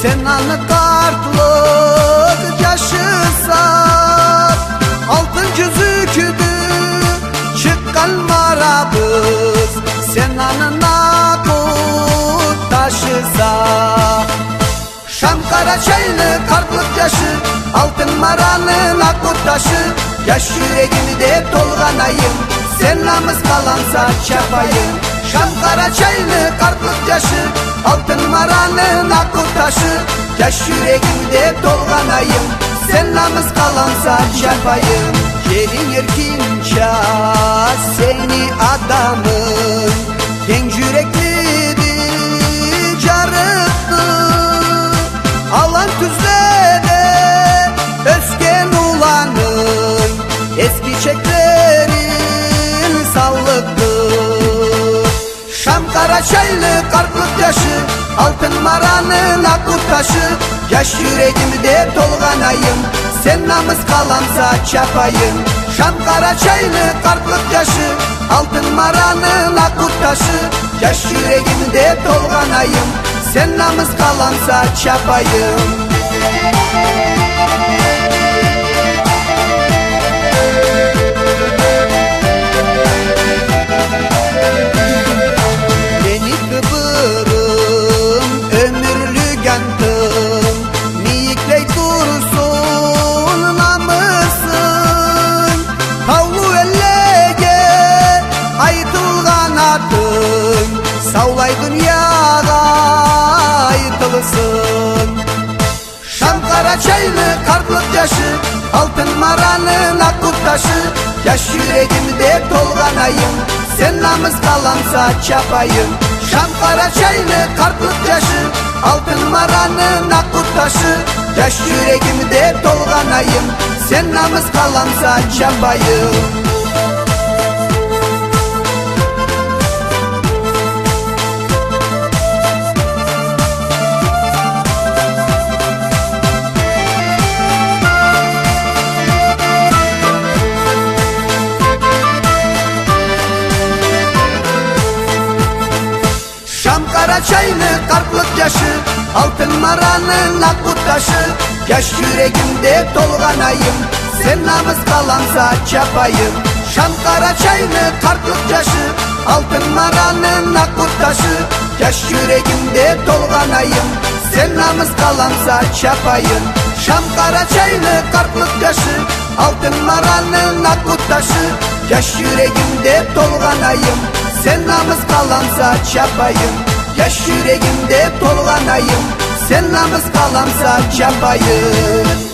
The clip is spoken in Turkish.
sen anı kartlık yaşısan. Altın cüzüküdü çıkan marabız, sen anına kut taşısan. Şam Karaçaylı kartlık yaşı, altın maranın akut taşı. Yaş yüreğimde tolganayım, sen namız kalansa çapayım. Şam Karaçaylı kartlık yaşı, altın maranın akut taşı. Yaş yüreğimde tolganayım, sen namız kalansa çapayım. Gelin erkinça seni adamın, genç yüreklidir carıktı. Alan tüzlere özgen ulanın, eski çeklerin sallıktı. Şam Karaçaylı kartlık yaşı, altın maranın akut taşı. Yaş yüreğimde tolganayım, sen namız kalansa çapayım. Şam Karaçaylı kartlık yaşı, altın maranın akut taşı. Yaş yüreğimde tolganayım, sen namız kalansa çapayım. Beni kıvırım ömürlü gantım, miyikley dursun namısın. Tavlu ellege aytılgan atın, savlay dünyada aytılsın. Şam Karaçaylı kartlık yaşı, altın maranın akut taşı. Yaş yüreğimde tolganayım, sen namız kalansa çapayım. Şam Karaçaylı kartlık yaşı, altın maranın akut taşı. Yaş yüreğimde tolganayım, sen namız kalansa çapayım. Şam Karaçaylı kartlık yaşı, altın maranın akut taşı. Yaş yüreğimde tolganayım, sen namız kalansa çapayım. Şam Karaçaylı kartlık yaşı, altın maranın akut taşı. Yaş yüreğimde tolganayım, sen namız kalansa çapayım. Şam Karaçaylı kartlık yaşı, altın maranın akut taşı. Yaş yüreğimde tolganayım, sen namız kalansa çapayım. Yaş yüreğimde tolganayım, sen namız kalansa çapayım.